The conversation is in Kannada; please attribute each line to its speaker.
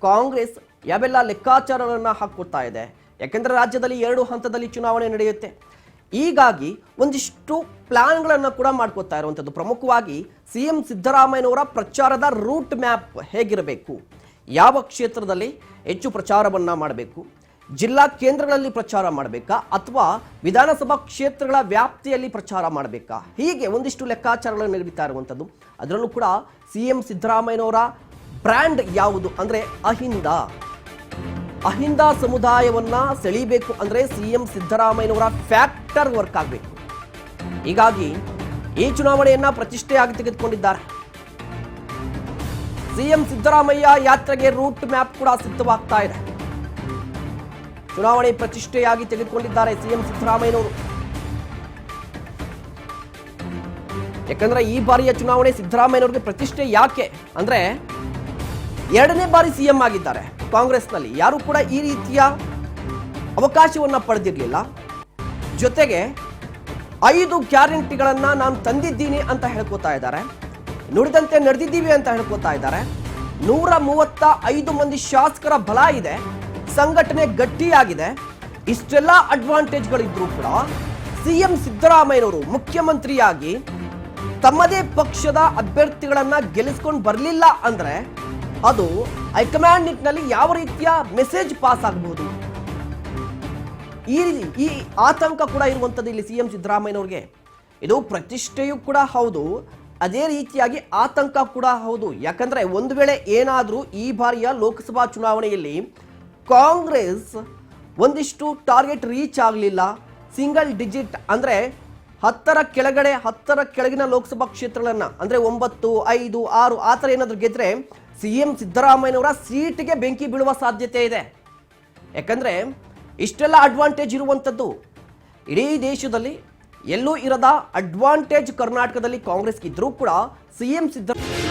Speaker 1: ಕಾಂಗ್ರೆಸ್ ಯಾವೆಲ್ಲ ಲೆಕ್ಕಾಚಾರಗಳನ್ನು ಹಾಕೊಡ್ತಾ ಇದೆ. ಯಾಕೆಂದರೆ ರಾಜ್ಯದಲ್ಲಿ 2 ಹಂತದಲ್ಲಿ ಚುನಾವಣೆ ನಡೆಯುತ್ತೆ. ಹೀಗಾಗಿ ಒಂದಿಷ್ಟು ಪ್ಲಾನ್ಗಳನ್ನು ಕೂಡ ಮಾಡ್ಕೋತಾ ಇರುವಂಥದ್ದು. ಪ್ರಮುಖವಾಗಿ ಸಿಎಂ ಸಿದ್ದರಾಮಯ್ಯನವರ ಪ್ರಚಾರದ ರೂಟ್ ಮ್ಯಾಪ್ ಹೇಗಿರಬೇಕು, ಯಾವ ಕ್ಷೇತ್ರದಲ್ಲಿ ಹೆಚ್ಚು ಪ್ರಚಾರವನ್ನು ಮಾಡಬೇಕು, ಜಿಲ್ಲಾ ಕೇಂದ್ರಗಳಲ್ಲಿ ಪ್ರಚಾರ ಮಾಡಬೇಕಾ ಅಥವಾ ವಿಧಾನಸಭಾ ಕ್ಷೇತ್ರಗಳ ವ್ಯಾಪ್ತಿಯಲ್ಲಿ ಪ್ರಚಾರ ಮಾಡಬೇಕಾ, ಹೀಗೆ ಒಂದಿಷ್ಟು ಲೆಕ್ಕಾಚಾರಗಳನ್ನು ನಡೀತಾ ಇರುವಂಥದ್ದು. ಅದರಲ್ಲೂ ಕೂಡ ಸಿಎಂ ಸಿದ್ದರಾಮಯ್ಯನವರ ಬ್ರ್ಯಾಂಡ್ ಯಾವುದು ಅಂದರೆ ಅಹಿಂದ ಸಮುದಾಯವನ್ನ ಸೆಳೀಬೇಕು ಅಂದರೆ ಸಿಎಂ ಸಿದ್ದರಾಮಯ್ಯನವರ ಫ್ಯಾಕ್ಟರ್ ವರ್ಕ್ ಆಗಬೇಕು. ಹೀಗಾಗಿ ಈ ಚುನಾವಣೆಯನ್ನ ಪ್ರತಿಷ್ಠೆಯಾಗಿ ತೆಗೆದುಕೊಂಡಿದ್ದಾರೆ. ಸಿಎಂ ಸಿದ್ದರಾಮಯ್ಯ ಯಾತ್ರೆಗೆ ರೂಟ್ ಮ್ಯಾಪ್ ಕೂಡ ಸಿದ್ಧವಾಗ್ತಾ ಇದೆ. ಚುನಾವಣೆ ಪ್ರತಿಷ್ಠೆಯಾಗಿ ತೆಗೆದುಕೊಂಡಿದ್ದಾರೆ ಸಿಎಂ ಸಿದ್ದರಾಮಯ್ಯನವರು. ಯಾಕಂದ್ರೆ ಈ ಬಾರಿಯ ಚುನಾವಣೆ ಸಿದ್ದರಾಮಯ್ಯನವರಿಗೆ ಪ್ರತಿಷ್ಠೆ ಯಾಕೆ ಅಂದ್ರೆ 2ನೇ ಬಾರಿ ಸಿಎಂ ಆಗಿದ್ದಾರೆ. ಕಾಂಗ್ರೆಸ್ನಲ್ಲಿ ಯಾರು ಕೂಡ ಈ ರೀತಿಯ ಅವಕಾಶವನ್ನ ಪಡೆದಿರಲಿಲ್ಲ. ಜೊತೆಗೆ 5 ಗ್ಯಾರಂಟಿಗಳನ್ನ ನಾನು ತಂದಿದ್ದೀನಿ ಅಂತ ಹೇಳ್ಕೊತಾ ಇದ್ದಾರೆ, ನುಡಿದಂತೆ ನಡೆದಿದ್ದೀವಿ ಅಂತ ಹೇಳ್ಕೊತಾ ಇದ್ದಾರೆ. 135 ಮಂದಿ ಶಾಸಕರ ಬಲ ಇದೆ, ಸಂಘಟನೆ ಗಟ್ಟಿಯಾಗಿದೆ. ಇಷ್ಟೆಲ್ಲ ಅಡ್ವಾಂಟೇಜ್ಗಳಿದ್ರೂ ಕೂಡ ಸಿಎಂ ಸಿದ್ದರಾಮಯ್ಯನವರು ಮುಖ್ಯಮಂತ್ರಿಯಾಗಿ ತಮ್ಮದೇ ಪಕ್ಷದ ಅಭ್ಯರ್ಥಿಗಳನ್ನ ಗೆಲ್ಲಿಸ್ಕೊಂಡು ಬರಲಿಲ್ಲ ಅಂದ್ರೆ ಅದು ಹೈಕಮಾಂಡ್ ನಿಟ್ಟಿನಲ್ಲಿ ಯಾವ ರೀತಿಯ ಮೆಸೇಜ್ ಪಾಸ್ ಆಗಬಹುದು, ಈ ಆತಂಕ ಕೂಡ ಇರುವಂಥದ್ದು ಇಲ್ಲಿ ಸಿಎಂ ಸಿದ್ದರಾಮಯ್ಯನವ್ರಿಗೆ. ಇದು ಪ್ರತಿಷ್ಠೆಯೂ ಕೂಡ ಹೌದು, ಅದೇ ರೀತಿಯಾಗಿ ಆತಂಕ ಕೂಡ ಹೌದು. ಯಾಕಂದ್ರೆ ಒಂದು ವೇಳೆ ಏನಾದರೂ ಈ ಬಾರಿಯ ಲೋಕಸಭಾ ಚುನಾವಣೆಯಲ್ಲಿ ಕಾಂಗ್ರೆಸ್ ಒಂದಿಷ್ಟು ಟಾರ್ಗೆಟ್ ರೀಚ್ ಆಗಲಿಲ್ಲ, ಸಿಂಗಲ್ ಡಿಜಿಟ್ ಅಂದರೆ 10ರ ಕೆಳಗಿನ ಲೋಕಸಭಾ ಕ್ಷೇತ್ರಗಳನ್ನ ಅಂದರೆ 9, 5, 6 ಆ ಥರ ಏನಾದರೂ ಗೆದ್ರೆ ಸಿಎಂ ಸಿದ್ದರಾಮಯ್ಯನವರ ಸೀಟ್ಗೆ ಬೆಂಕಿ ಬೀಳುವ ಸಾಧ್ಯತೆ ಇದೆ. ಯಾಕಂದ್ರೆ ಇಷ್ಟೆಲ್ಲ ಅಡ್ವಾಂಟೇಜ್ ಇರುವಂಥದ್ದು, ಇಡೀ ದೇಶದಲ್ಲಿ ಎಲ್ಲೂ ಇರದ ಅಡ್ವಾಂಟೇಜ್ ಕರ್ನಾಟಕದಲ್ಲಿ ಕಾಂಗ್ರೆಸ್ಗೆ ಇದ್ರೂ ಕೂಡ ಸಿಎಂ ಸಿದ್ದರಾಮಯ್ಯ